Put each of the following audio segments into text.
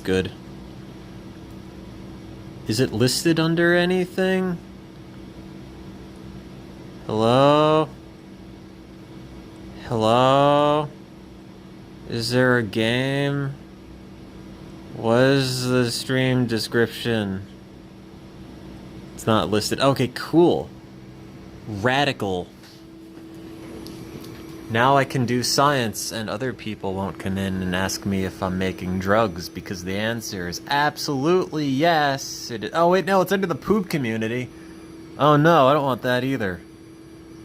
That's good. Is it listed under anything? Hello? Hello? Is there a game? What is the stream description? It's not listed. Okay, cool. Radical. Now I can do science and other people won't come in and ask me if I'm making drugs because the answer is absolutely yes. Oh wait, no, it's under the poop community. Oh no, I don't want that either.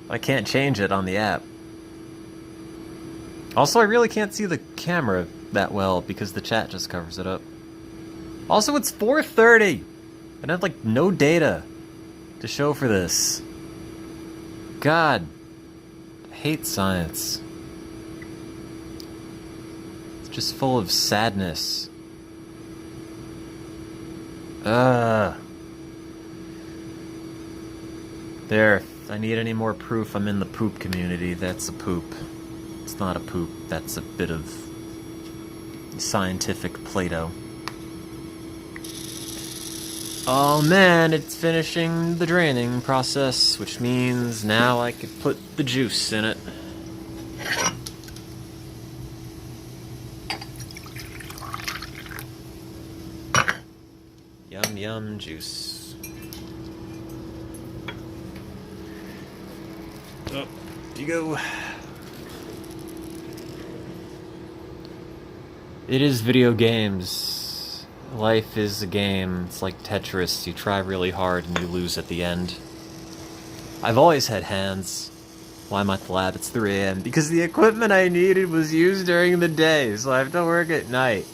I can't change it on the app. Also, I really can't see the camera that well because the chat just covers it up. Also, it's 4:30. I have like no data to show for this. God, I hate science. It's just full of sadness. There, if I need any more proof I'm in the poop community, that's a poop. It's not a poop, that's a bit of scientific Play-Doh. Oh man, it's finishing the draining process, which means now I can put the juice in it. Yum yum juice. Up you go. It is video games. Life is a game. It's like Tetris. You try really hard and you lose at the end. I've always had hands. Why am I at the lab? It's 3 AM. Because the equipment I needed was used during the day, so I have to work at night.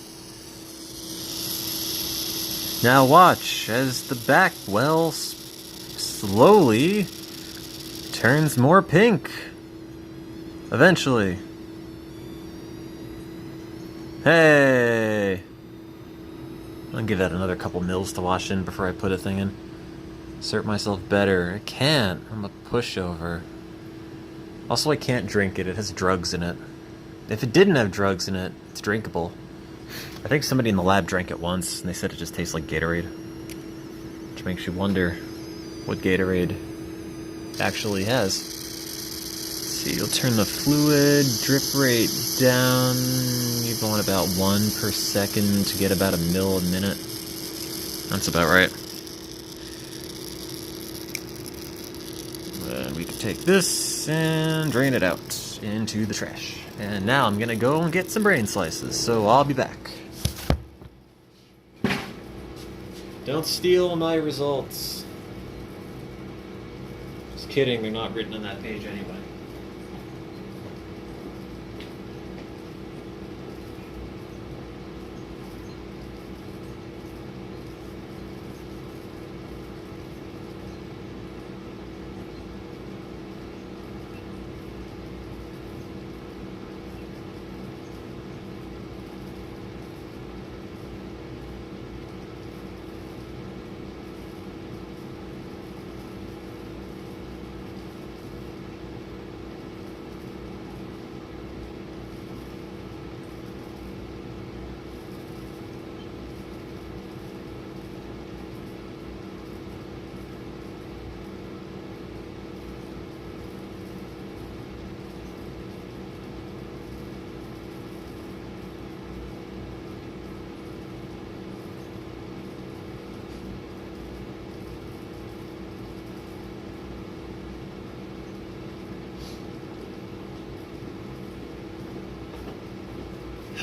Now watch as the back well slowly turns more pink. Eventually. Hey! I'll give that another couple mils to wash in before I put a thing in. Assert myself better. I can't. I'm a pushover. Also, I can't drink it. It has drugs in it. If it didn't have drugs in it, it's drinkable. I think somebody in the lab drank it once, and they said it just tastes like Gatorade. Which makes you wonder what Gatorade actually has. See, you'll turn the fluid drip rate down. You want about 1 per second to get about 1 mil a minute. That's about right. We can take this and drain it out into the trash. And now I'm gonna go and get some brain slices, so I'll be back. Don't steal my results. Just kidding, they're not written on that page anyway.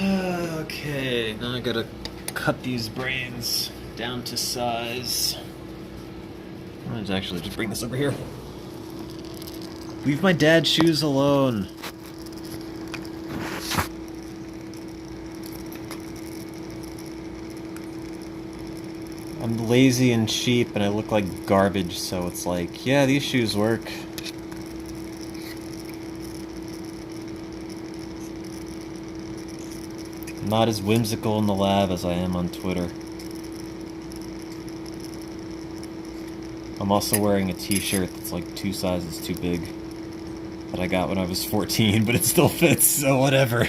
Okay, now I gotta cut these brains down to size. Let's actually just bring this over here. Leave my dad's shoes alone. I'm lazy and cheap and I look like garbage, so it's like, yeah, these shoes work. I'm not as whimsical in the lab as I am on Twitter. I'm also wearing a t-shirt that's like 2 sizes too big that I got when I was 14, but it still fits, so whatever.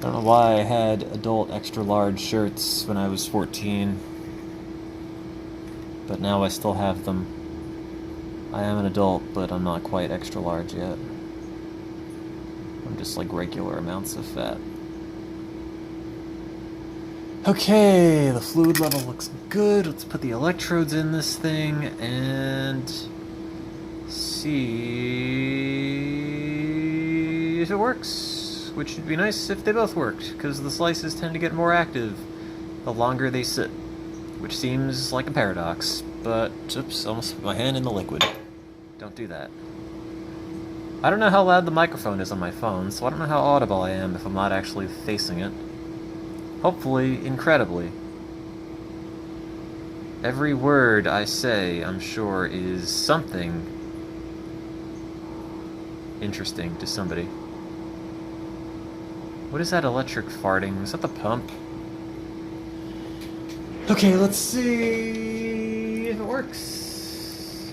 don't know why I had adult extra large shirts when I was 14, but now I still have them. I am an adult, but I'm not quite extra large yet. I'm just like regular amounts of fat. Okay, the fluid level looks good. Let's put the electrodes in this thing and see if it works, which would be nice if they both worked, because the slices tend to get more active the longer they sit, which seems like a paradox, but oops, almost put my hand in the liquid. Don't do that. I don't know how loud the microphone is on my phone, so I don't know how audible I am if I'm not actually facing it. Hopefully, incredibly. Every word I say, I'm sure, is something interesting to somebody. What is that electric farting? Is that the pump? Okay, let's see if it works.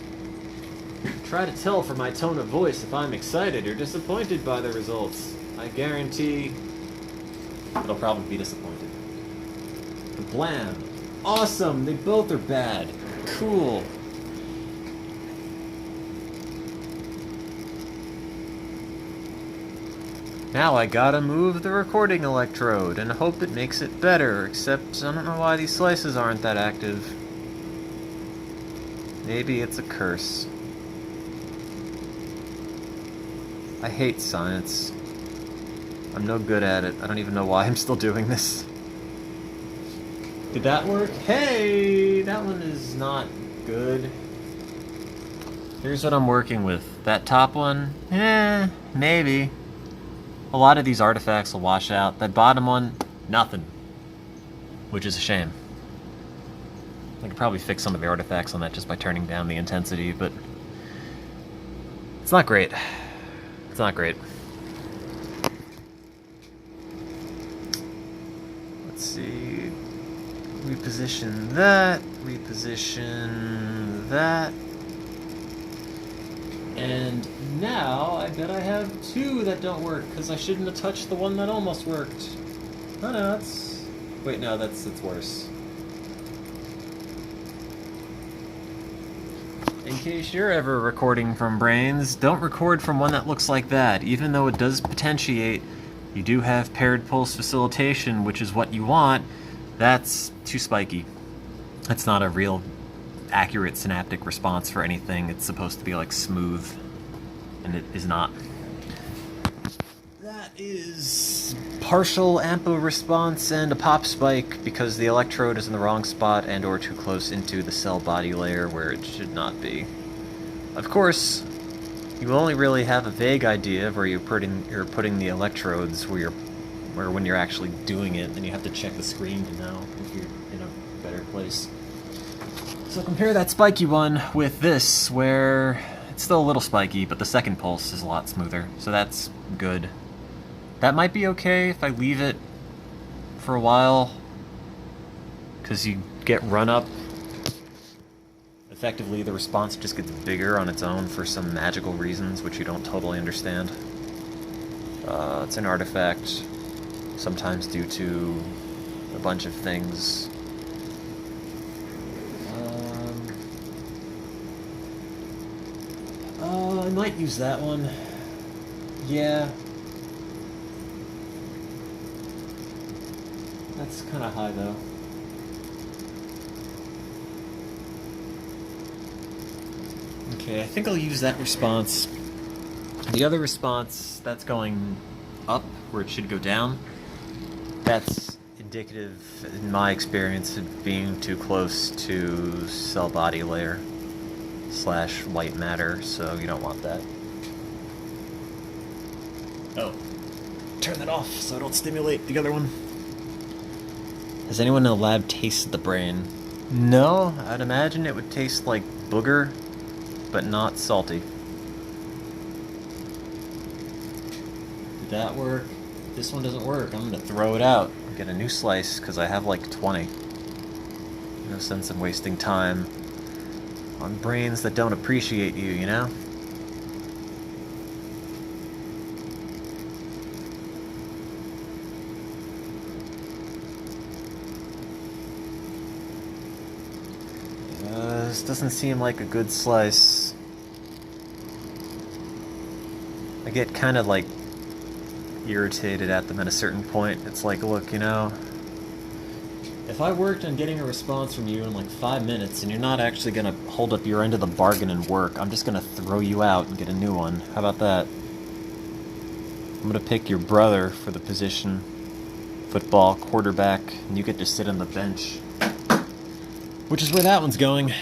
Try to tell from my tone of voice if I'm excited or disappointed by the results. I guarantee it'll probably be disappointed. Blam. Awesome! They both are bad. Cool. Now I gotta move the recording electrode and hope it makes it better, except I don't know why these slices aren't that active. Maybe it's a curse. I hate science. I'm no good at it. I don't even know why I'm still doing this. Did that work? Hey! That one is not good. Here's what I'm working with. That top one? Maybe. A lot of these artifacts will wash out. That bottom one? Nothing. Which is a shame. I could probably fix some of the artifacts on that just by turning down the intensity, but it's not great. It's not great. Let's see. Reposition that. Reposition that. And now I bet I have two that don't work, because I shouldn't have touched the one that almost worked. Oh no, that's... Wait, no, that's worse. In case you're ever recording from brains, don't record from one that looks like that. Even though it does potentiate, you do have paired pulse facilitation, which is what you want. That's too spiky. That's not a real accurate synaptic response for anything. It's supposed to be like smooth, and it is not. That is partial ampo response and a pop spike because the electrode is in the wrong spot and or too close into the cell body layer where it should not be. Of course, you only really have a vague idea of where you're putting the electrodes where when you're actually doing it, then you have to check the screen to know if you're in a better place. So compare that spiky one with this, where it's still a little spiky, but the second pulse is a lot smoother, so that's good. That might be okay if I leave it for a while, because you get run up. Effectively, the response just gets bigger on its own for some magical reasons, which you don't totally understand. It's an artifact, sometimes due to a bunch of things. I might use that one. Yeah. That's kind of high, though. Okay, I think I'll use that response. The other response, that's going up where it should go down. That's indicative, in my experience, of being too close to cell body layer / white matter, so you don't want that. Oh. Turn that off so I don't stimulate the other one. Has anyone in the lab tasted the brain? No, I'd imagine it would taste like booger, but not salty. Did that work? If this one doesn't work, I'm gonna throw it out and get a new slice, because I have like 20. No sense in wasting time on brains that don't appreciate you, you know? This doesn't seem like a good slice. I get kind of like irritated at them at a certain point. It's like, look, you know, if I worked on getting a response from you in like 5 minutes and you're not actually gonna hold up your end of the bargain and work, I'm just gonna throw you out and get a new one. How about that? I'm gonna pick your brother for the position, football, quarterback, and you get to sit on the bench. Which is where that one's going.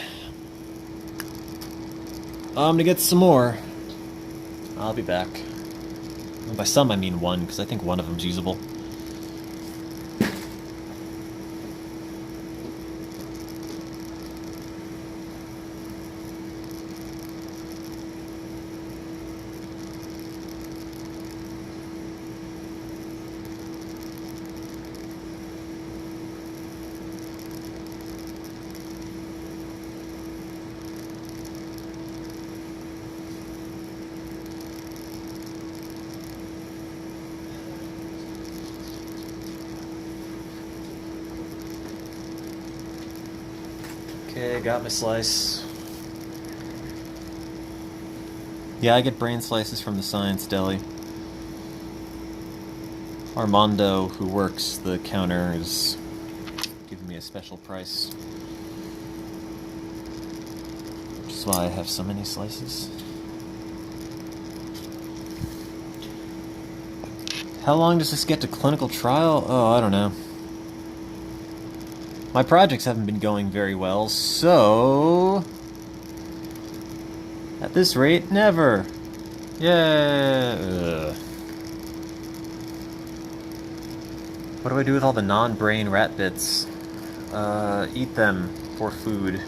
I'm gonna get some more. I'll be back. And by some I mean one, because I think one of them's usable. Okay, got my slice. Yeah, I get brain slices from the Science Deli. Armando, who works the counter, is giving me a special price. Which is why I have so many slices. How long does this get to clinical trial? Oh, I don't know. My projects haven't been going very well, so... at this rate, never. Yeah. Ugh. What do I do with all the non-brain rat bits? Eat them for food.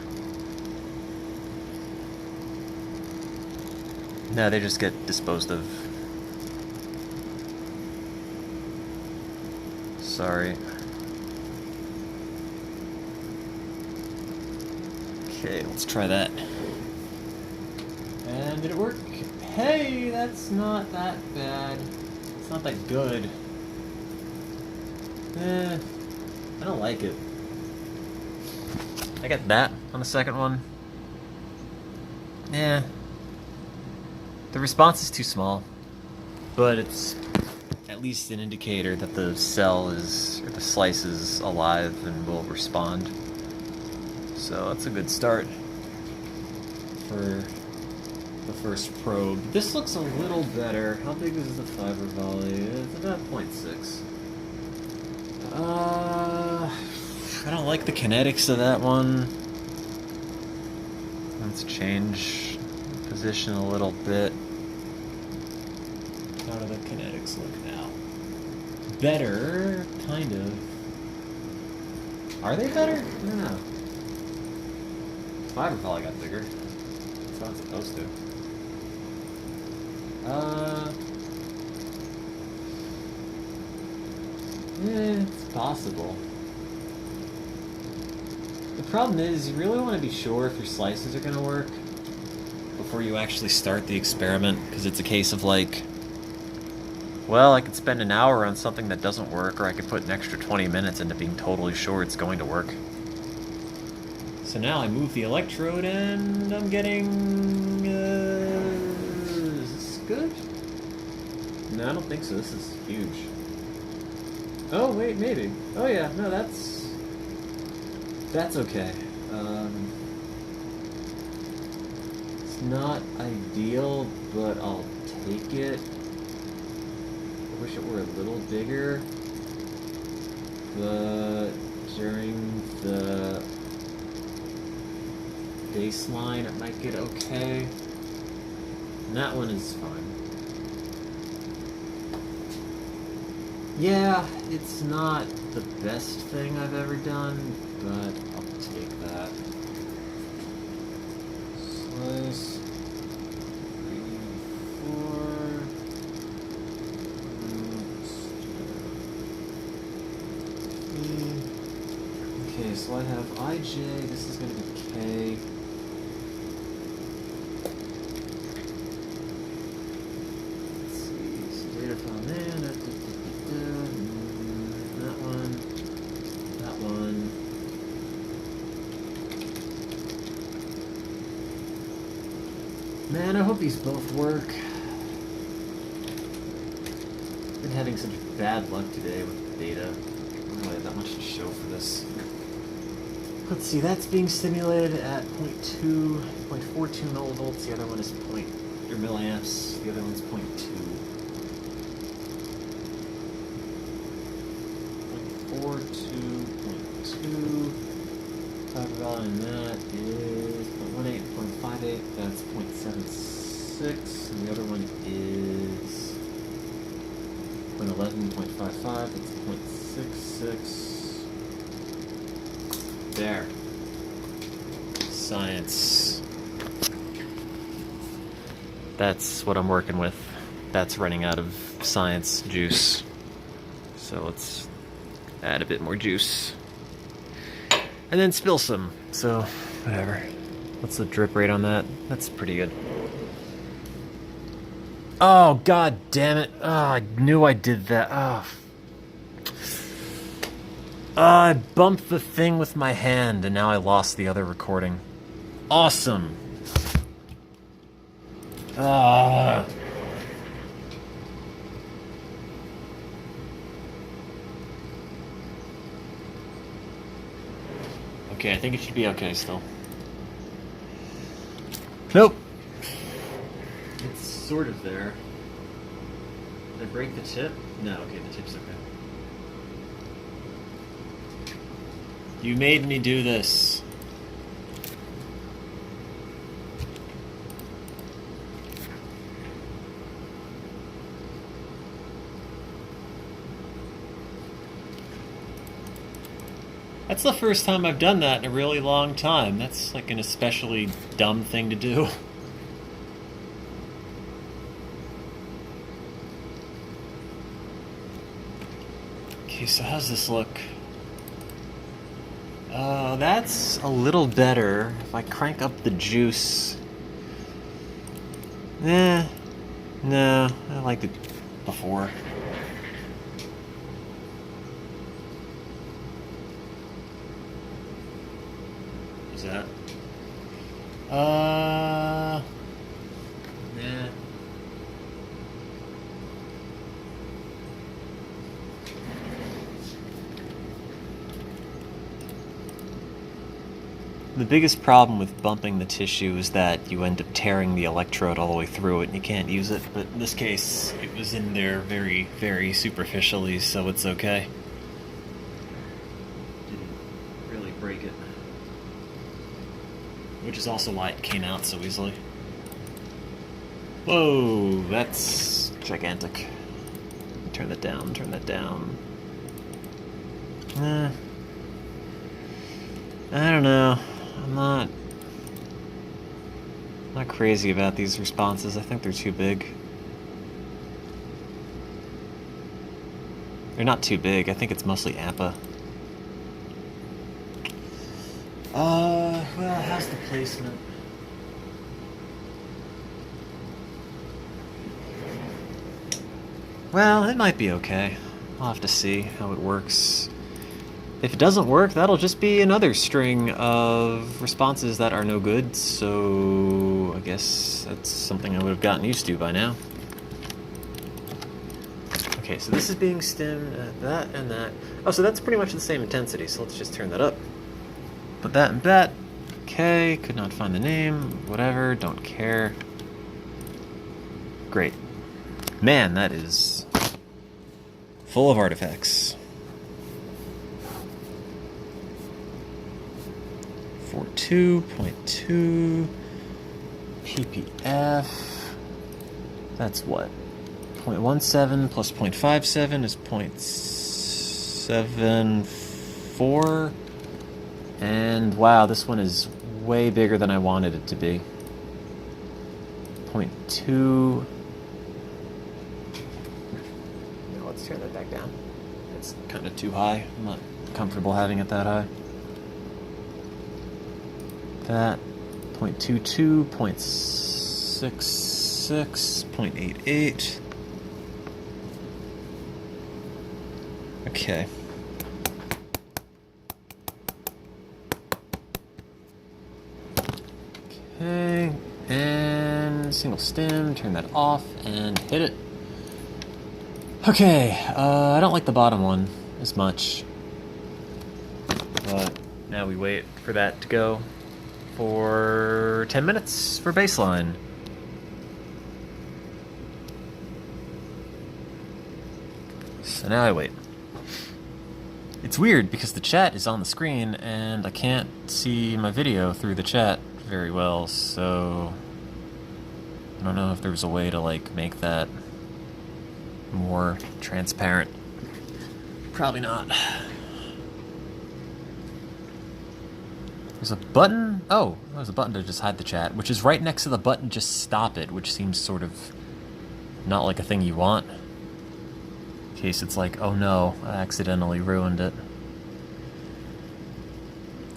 No, they just get disposed of. Sorry. Okay, let's try that. And did it work? Hey, that's not that bad. It's not that good. I don't like it. I got that on the second one. Yeah. The response is too small. But it's at least an indicator that the cell is, or the slice is alive and will respond. So that's a good start for the first probe. This looks a little better. How big is the fiber volley? It's about 0.6. I don't like the kinetics of that one. Let's change position a little bit. How do the kinetics look now? Better, kind of. Are they better? I don't know. Fiber volley got bigger. That's not supposed to. It's possible. The problem is, you really want to be sure if your slices are going to work before you actually start the experiment, because it's a case of like, well, I could spend an hour on something that doesn't work, or I could put an extra 20 minutes into being totally sure it's going to work. So now I move the electrode and I'm getting... is this good? No, I don't think so. This is huge. Oh, wait, maybe. Oh yeah, no, that's okay. It's not ideal, but I'll take it. I wish it were a little bigger, but during the baseline it might get okay. And that one is fine. Yeah, it's not the best thing I've ever done, but I'll take that. Slice. 3, 4. Okay, so I have IJ, this is going to be K. Let's see, so data file there, that one, that one. Man, I hope these both work. Been having such bad luck today with data. I don't really have that much to show for this. Let's see, that's being stimulated at 0.42 millivolts. The other one is milliamps. The other one's 0.2. 0.42, 0.2. Talk about in that is 0.18, 0.58. That's 0.76, and the other one is 0.11, 0.55. That's 0.66. There. Science. That's what I'm working with. That's running out of science juice. So let's add a bit more juice. And then spill some. So, whatever. What's the drip rate on that? That's pretty good. Oh, god damn it. Oh, I knew I did that. Oh. I bumped the thing with my hand, and now I lost the other recording. Awesome. Ah. Okay, I think it should be okay still. Nope. It's sort of there. Did I break the tip? No, okay, the tip's okay. You made me do this. That's the first time I've done that in a really long time. That's like an especially dumb thing to do. Okay, so how's this look? That's a little better. If I crank up the juice... No, I liked it before. Is that? Nah. The biggest problem with bumping the tissue is that you end up tearing the electrode all the way through it and you can't use it, but in this case, it was in there very, very superficially, so it's okay. Didn't really break it. Which is also why it came out so easily. Whoa, that's gigantic. Turn that down, turn that down. I don't know. I'm not crazy about these responses. I think they're too big. They're not too big. I think it's mostly APA. Well, how's the placement? Well, it might be okay. I'll have to see how it works. If it doesn't work, that'll just be another string of responses that are no good, so I guess that's something I would have gotten used to by now. Okay, so this is being stemmed at that and that. Oh, so that's pretty much the same intensity, so let's just turn that up. Put that and that. Okay, could not find the name, whatever, don't care. Great. Man, that is full of artifacts. 42.2 ppf. That's what? 0.17 plus 0.57 is 0.74. And wow, this one is way bigger than I wanted it to be. 0.2. Now let's turn that back down. It's kind of too high. I'm not comfortable having it that high. That 0.22, 0.66, 0.88. Okay. Okay, and single stem, turn that off, and hit it. Okay, I don't like the bottom one as much. But now we wait for that to go for 10 minutes for baseline. So now I wait. It's weird because the chat is on the screen and I can't see my video through the chat very well, so I don't know if there's a way to like make that more transparent. Probably not. There's a button. Oh, there's a button to just hide the chat, which is right next to the button just stop it, which seems sort of not like a thing you want. In case it's like, oh no, I accidentally ruined it.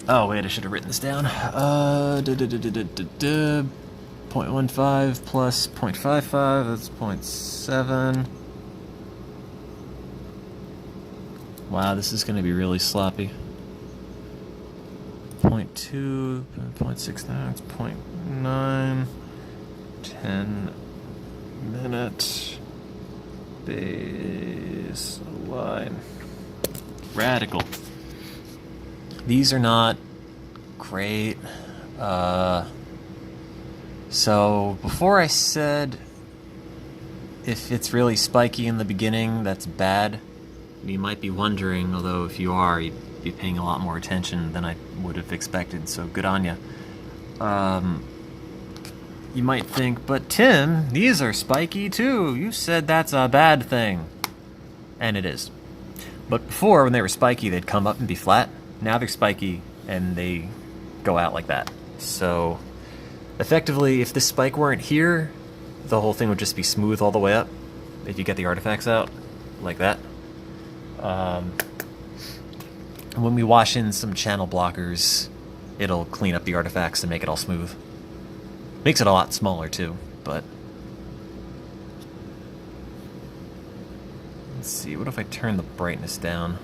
Oh wait, I should have written this down. 0.15 plus 0.55, that's 0.7. Wow, this is going to be really sloppy. 0.2, 0.69, it's 0.9, 10 minute baseline. Radical. These are not great. So before I said if it's really spiky in the beginning, that's bad. You might be wondering, although if you are, you'd be paying a lot more attention than I would have expected, so good on ya. You might think, but Tim, these are spiky too. You said that's a bad thing. And it is. But before, when they were spiky, they'd come up and be flat. Now they're spiky and they go out like that. So effectively, if this spike weren't here, the whole thing would just be smooth all the way up. If you get the artifacts out, like that. When we wash in some channel blockers, it'll clean up the artifacts and make it all smooth. Makes it a lot smaller too, but... Let's see, what if I turn the brightness down?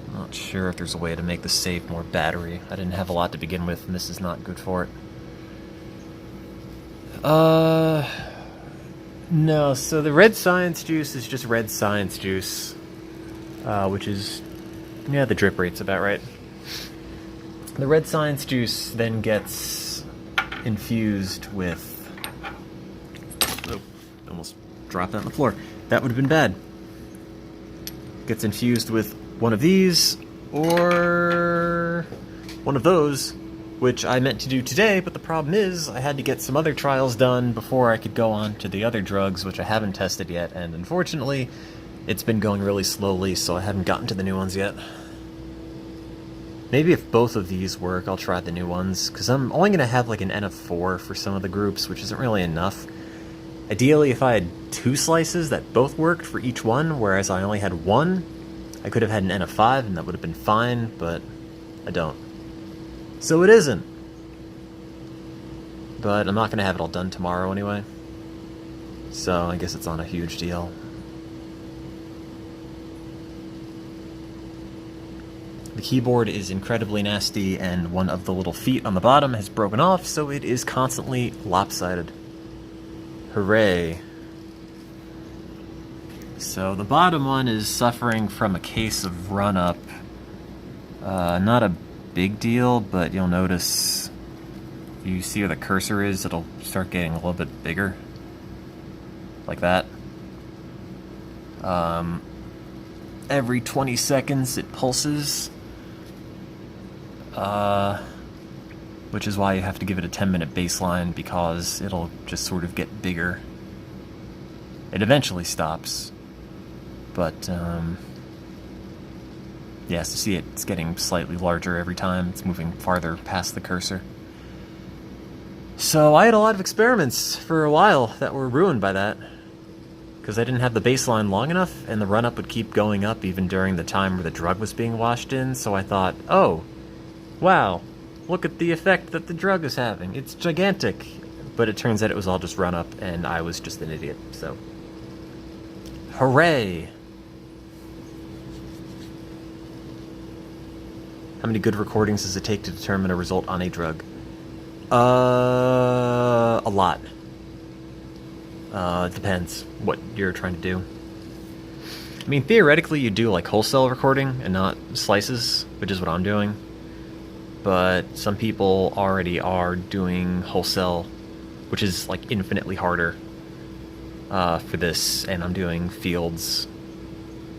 I'm not sure if there's a way to make this save more battery. I didn't have a lot to begin with, and this is not good for it. No, so the red science juice is just red science juice, which is, yeah, the drip rate's about right. The red science juice then gets infused with... Oh, almost dropped that on the floor. That would have been bad. Gets infused with one of these, or one of those, which I meant to do today, but the problem is I had to get some other trials done before I could go on to the other drugs, which I haven't tested yet, and unfortunately, it's been going really slowly, so I haven't gotten to the new ones yet. Maybe if both of these work, I'll try the new ones, because I'm only going to have like an N of 4 for some of the groups, which isn't really enough. Ideally, if I had 2 slices that both worked for each one, whereas I only had 1, I could have had an N of 5, and that would have been fine, but I don't. So it isn't. But I'm not going to have it all done tomorrow anyway. So I guess it's not a huge deal. The keyboard is incredibly nasty, and one of the little feet on the bottom has broken off, so it is constantly lopsided. Hooray. So the bottom one is suffering from a case of run-up. Not a big deal, but you'll notice if you see where the cursor is, it'll start getting a little bit bigger. Like that. Every 20 seconds it pulses. Which is why you have to give it a 10-minute baseline, because it'll just sort of get bigger. It eventually stops. But, yeah, so see it's getting slightly larger every time. It's moving farther past the cursor. So I had a lot of experiments for a while that were ruined by that. Because I didn't have the baseline long enough, and the run-up would keep going up even during the time where the drug was being washed in, so I thought, oh, wow, look at the effect that the drug is having. It's gigantic. But it turns out it was all just run-up, and I was just an idiot, so... Hooray! How many good recordings does it take to determine a result on a drug? A lot. Depends what you're trying to do. I mean, theoretically, you do like wholesale recording and not slices, which is what I'm doing. But some people already are doing wholesale, which is like infinitely harder for this, and I'm doing fields.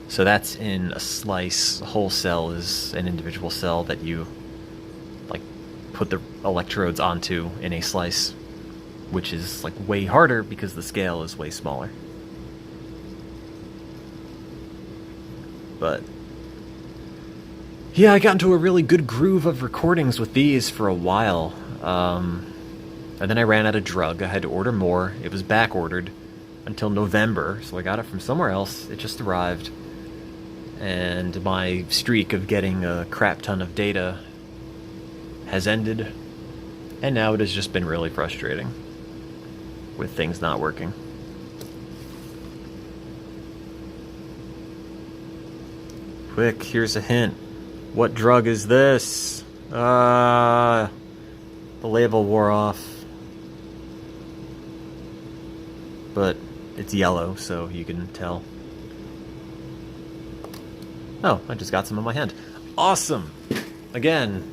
So that's in a slice. A whole cell is an individual cell that you like put the electrodes onto in a slice, which is like way harder because the scale is way smaller. But yeah, I got into a really good groove of recordings with these for a while. And then I ran out of drug. I had to order more. It was back ordered until November, so I got it from somewhere else. It just arrived. And my streak of getting a crap ton of data has ended. And now it has just been really frustrating with things not working. Quick, here's a hint. What drug is this? The label wore off. But it's yellow, so you can tell. Oh, I just got some in my hand. Awesome! Again.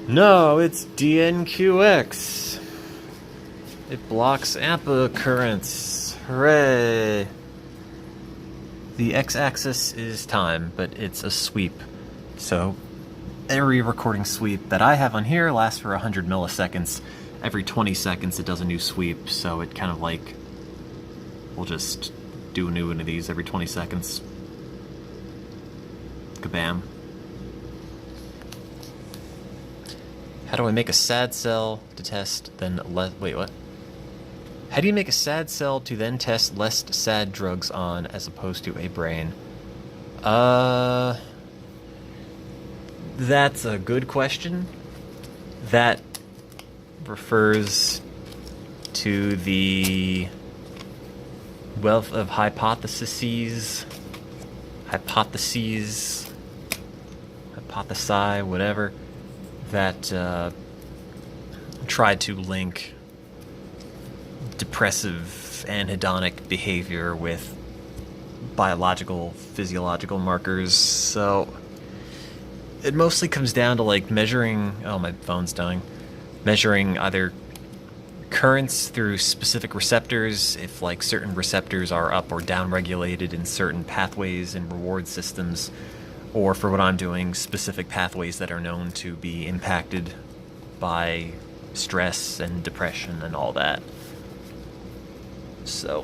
No, it's DNQX. It blocks AMPA currents. Hooray! The x-axis is time, but it's a sweep. So every recording sweep that I have on here lasts for 100 milliseconds. Every 20 seconds it does a new sweep, so it kind of like, we'll just do a new one of these every 20 seconds. Kabam. How do I make a sad cell to test then wait, what? How do you make a sad cell to then test less sad drugs on as opposed to a brain? That's a good question. That refers to the wealth of hypothesize, whatever, that tried to link depressive anhedonic behavior with biological, physiological markers. So it mostly comes down to like measuring, oh, my phone's dying, measuring either currents through specific receptors, if like certain receptors are up or down regulated in certain pathways and reward systems, or for what I'm doing, specific pathways that are known to be impacted by stress and depression and all that. So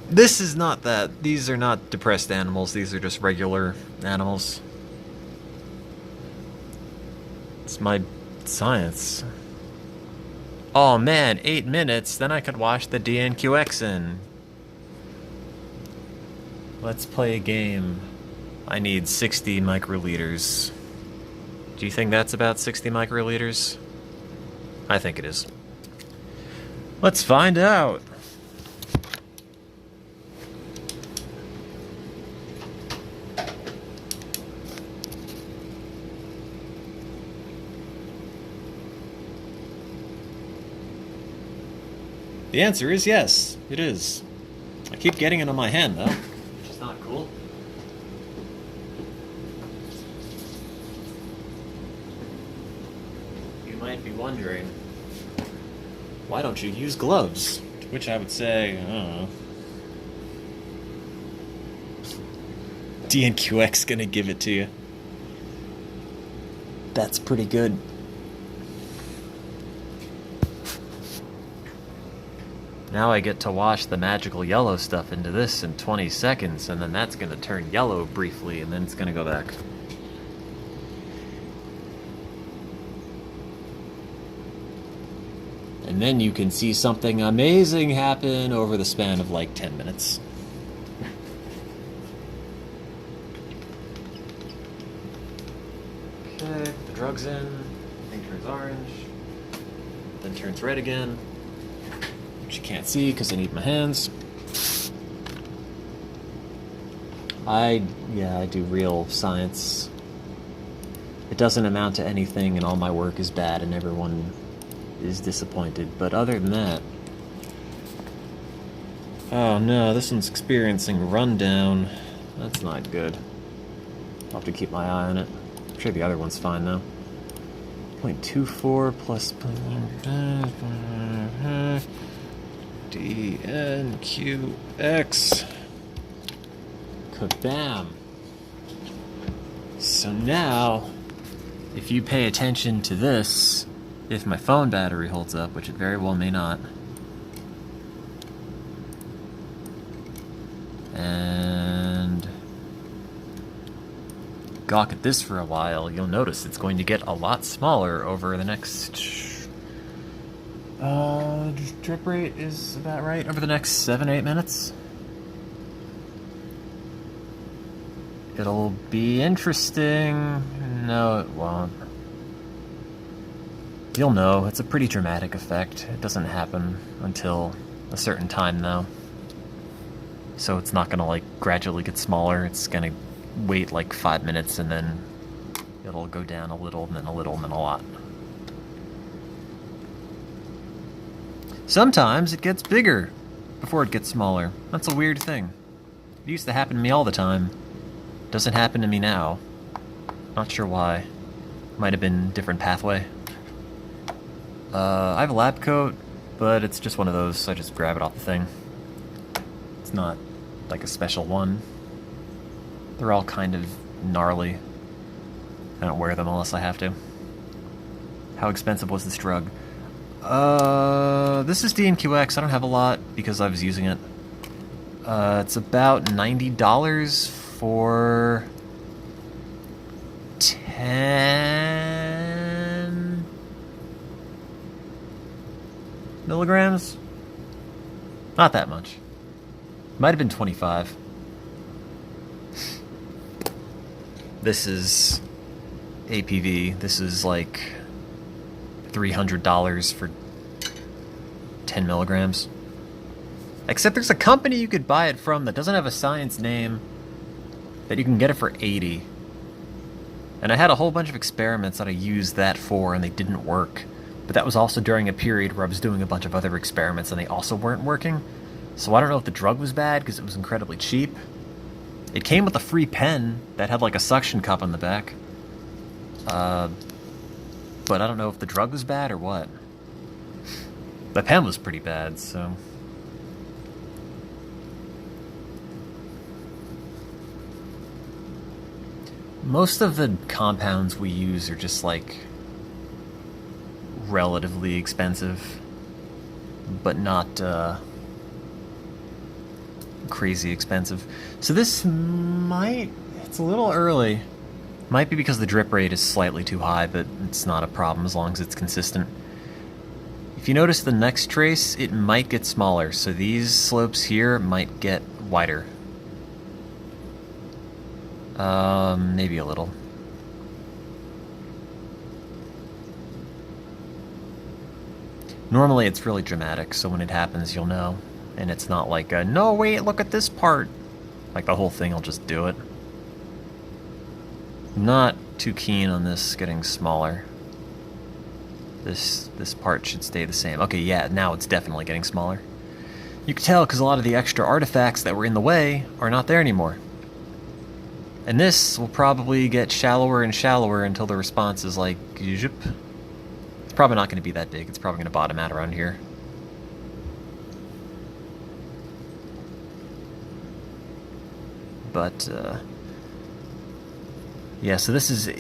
this is not that. These are not depressed animals. These are just regular animals. It's my science. Oh man, 8 minutes, then I could wash the DNQX in. Let's play a game. I need 60 microliters. Do you think that's about 60 microliters? I think it is. Let's find out. The answer is yes, it is. I keep getting it on my hand, though, which is not cool. You might be wondering, why don't you use gloves? To which I would say, I don't know. DNQX gonna give it to you. That's pretty good. Now I get to wash the magical yellow stuff into this in 20 seconds, and then that's going to turn yellow briefly, and then it's going to go back. And then you can see something amazing happen over the span of like 10 minutes. Okay, the drug's in, thing turns orange, then turns red again. Which you can't see because I need my hands. Yeah, I do real science. It doesn't amount to anything, and all my work is bad, and everyone is disappointed. But other than that... Oh no, this one's experiencing rundown. That's not good. I'll have to keep my eye on it. I'm sure the other one's fine, though. 0.24 plus... DNQX. Kabam! So now, if you pay attention to this, if my phone battery holds up, which it very well may not, and gawk at this for a while, you'll notice it's going to get a lot smaller over the next... drip rate is about right. Over the next 7-8 minutes. It'll be interesting. No, it won't. You'll know. It's a pretty dramatic effect. It doesn't happen until a certain time, though. So it's not gonna, like, gradually get smaller. It's gonna wait, like, 5 minutes, and then it'll go down a little, and then a little, and then a lot. Sometimes it gets bigger before it gets smaller. That's a weird thing. It used to happen to me all the time. Doesn't happen to me now. Not sure why. Might have been a different pathway. I have a lab coat, but it's just one of those, so I just grab it off the thing. It's not like a special one. They're all kind of gnarly. I don't wear them unless I have to. How expensive was this drug? This is DNQX. I don't have a lot because I was using it. It's about $90 for 10 milligrams? Not that much. Might have been 25. This is APV. This is like $300 for 10 milligrams. Except there's a company you could buy it from that doesn't have a science name, that you can get it for 80. And I had a whole bunch of experiments that I used that for, and they didn't work. But that was also during a period where I was doing a bunch of other experiments, and they also weren't working. So I don't know if the drug was bad, because it was incredibly cheap. It came with a free pen that had like a suction cup on the back. But I don't know if the drug was bad or what. The pen was pretty bad, so... Most of the compounds we use are just, like, relatively expensive, but not, crazy expensive. So this might... It's a little early. Might be because the drip rate is slightly too high, but it's not a problem as long as it's consistent. If you notice the next trace, it might get smaller, so these slopes here might get wider. Maybe a little. Normally it's really dramatic, so when it happens you'll know. And it's not like a, no wait, look at this part. Like the whole thing will just do it. Not too keen on this getting smaller. This part should stay the same. Okay, yeah, now it's definitely getting smaller. You can tell because a lot of the extra artifacts that were in the way are not there anymore. And this will probably get shallower and shallower until the response is like, zip. It's probably not going to be that big. It's probably going to bottom out around here. But, yeah, so this is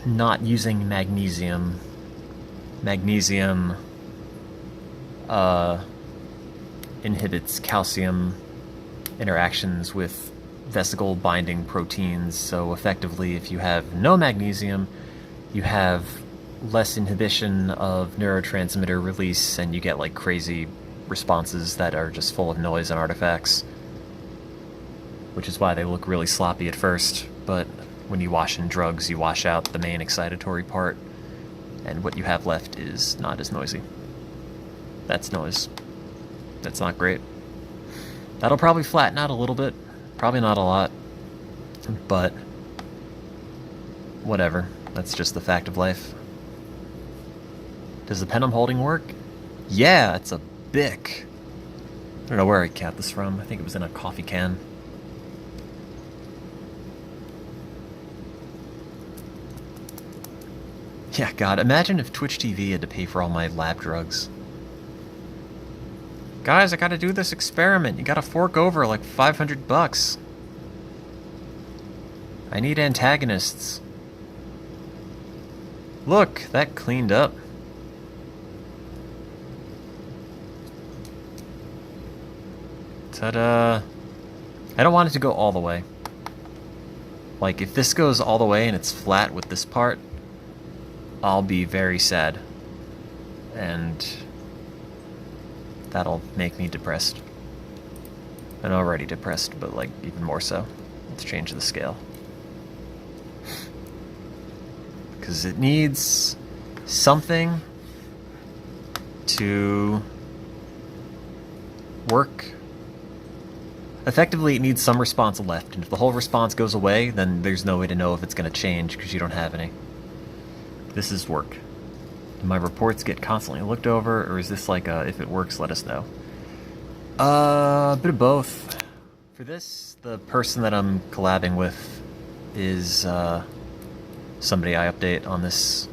not using magnesium. Magnesium inhibits calcium interactions with vesicle binding proteins, so effectively if you have no magnesium, you have less inhibition of neurotransmitter release, and you get like crazy responses that are just full of noise and artifacts. Which is why they look really sloppy at first, but when you wash in drugs, you wash out the main excitatory part, and what you have left is not as noisy. That's noise. That's not great. That'll probably flatten out a little bit. Probably not a lot. But whatever. That's just the fact of life. Does the pen I'm holding work? Yeah, it's a Bic. I don't know where I got this from. I think it was in a coffee can. Yeah, God, imagine if Twitch TV had to pay for all my lab drugs. Guys, I gotta do this experiment. You gotta fork over like $500. I need antagonists. Look, that cleaned up. Ta-da! I don't want it to go all the way. Like, if this goes all the way and it's flat with this part, I'll be very sad. And that'll make me depressed. I'm already depressed, but like, even more so. Let's change the scale. Because it needs something to work. Effectively, it needs some response left, and if the whole response goes away, then there's no way to know if it's going to change, because you don't have any. This is work. Do my reports get constantly looked over, or is this like a, if it works, let us know? A bit of both. For this, the person that I'm collabing with is somebody I update on this,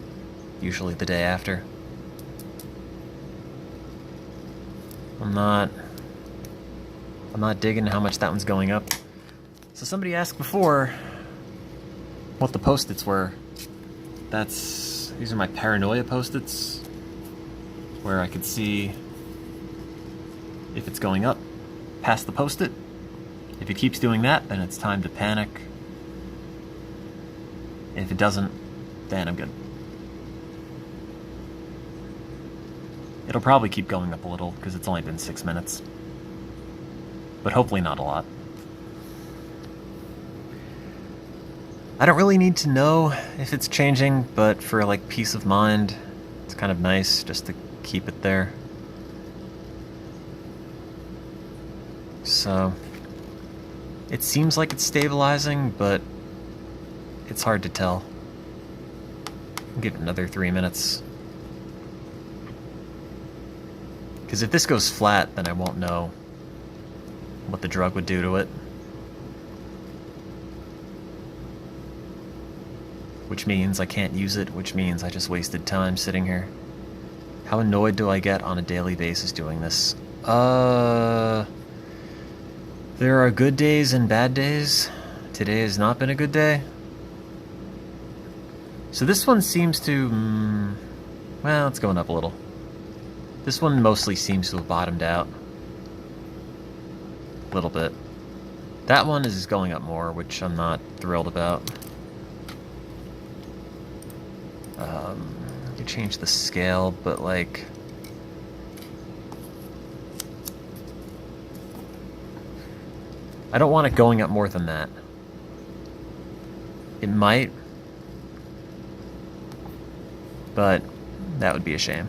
usually the day after. I'm not digging how much that one's going up. So somebody asked before what the post-its were. These are my paranoia post-its, where I could see if it's going up past the post-it. If it keeps doing that, then it's time to panic. If it doesn't, then I'm good. It'll probably keep going up a little, because it's only been 6 minutes. But hopefully not a lot. I don't really need to know if it's changing, but for like peace of mind, it's kind of nice just to keep it there. So, it seems like it's stabilizing, but it's hard to tell. I'll give it another 3 minutes. Because if this goes flat, then I won't know what the drug would do to it. Which means I can't use it, which means I just wasted time sitting here. How annoyed do I get on a daily basis doing this? There are good days and bad days. Today has not been a good day. So this one seems to... well, it's going up a little. This one mostly seems to have bottomed out. A little bit. That one is going up more, which I'm not thrilled about. You change the scale, but like... I don't want it going up more than that. It might, but that would be a shame.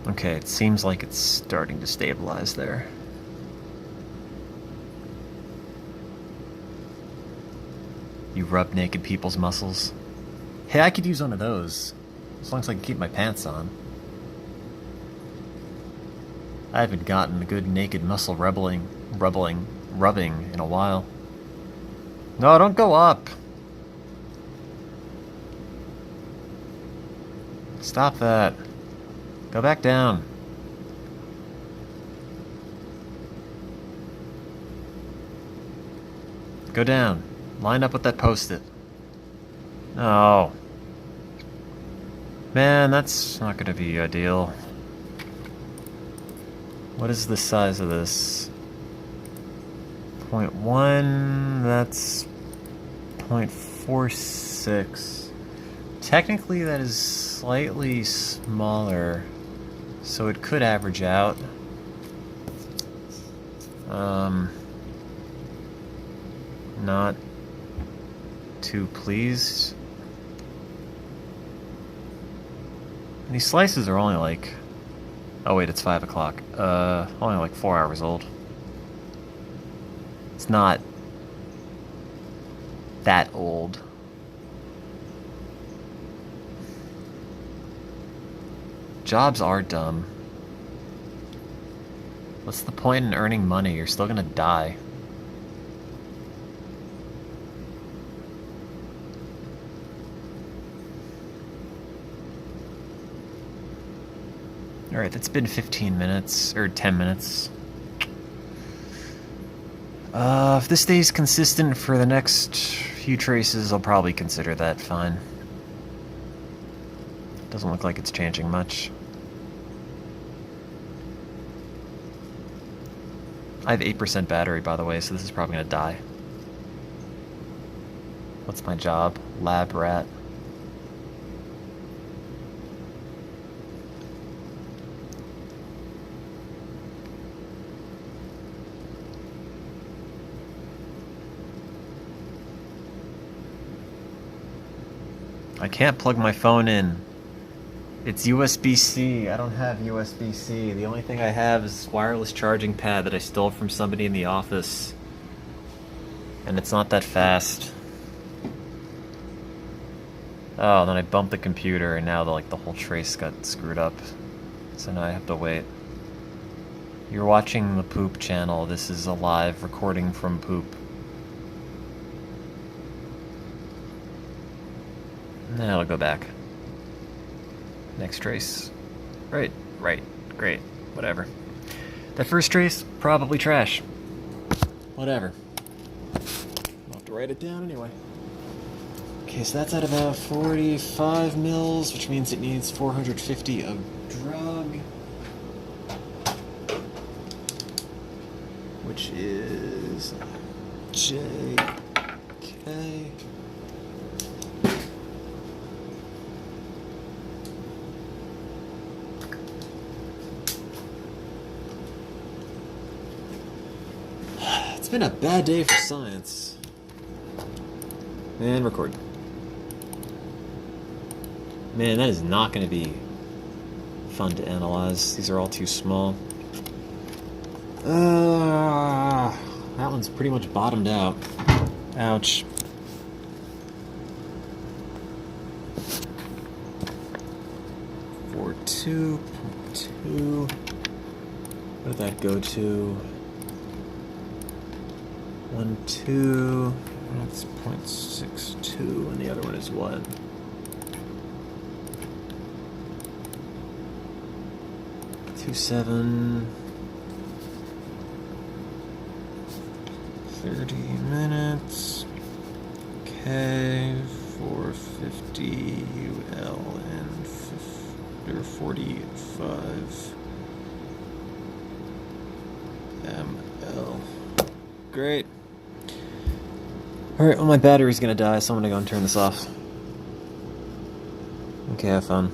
Okay, it seems like it's starting to stabilize there. You rub naked people's muscles. Hey, I could use one of those, as long as I can keep my pants on. I haven't gotten a good naked muscle rubbing in a while. No, don't go up! Stop that. Go back down. Go down. Line up with that post-it. Oh. Man, that's not gonna be ideal. What is the size of this? 0.1, that's 0.46. Technically that is slightly smaller, so it could average out. Not 2, please. And these slices are only like... Oh wait, it's 5 o'clock. Only like 4 hours old. It's not that old. Jobs are dumb. What's the point in earning money? You're still gonna die. Alright, that's been 15 minutes, or 10 minutes. If this stays consistent for the next few traces, I'll probably consider that fine. Doesn't look like it's changing much. I have 8% battery, by the way, so this is probably gonna die. What's my job? Lab rat. I can't plug my phone in. It's USB-C. I don't have USB-C. The only thing I have is this wireless charging pad that I stole from somebody in the office. And it's not that fast. Oh, then I bumped the computer and now the whole trace got screwed up. So now I have to wait. You're watching the Poop channel. This is a live recording from Poop. Now I'll go back. Next trace. Right, great, whatever. That first trace, probably trash. Whatever. I'll have to write it down anyway. Okay, so that's at about 45 mils, which means it needs 450 of drug. Which is JK. It's been a bad day for science. And record. Man, that is not going to be fun to analyze. These are all too small. That one's pretty much bottomed out. Ouch. For 2.2. What did that go to? 1, 2. That's 0.62, and the other one is what? Two 7. 30 minutes. Okay, 450 UL and 45 ML. Great. Alright, well my battery's gonna die, so I'm gonna go and turn this off. Okay, have fun.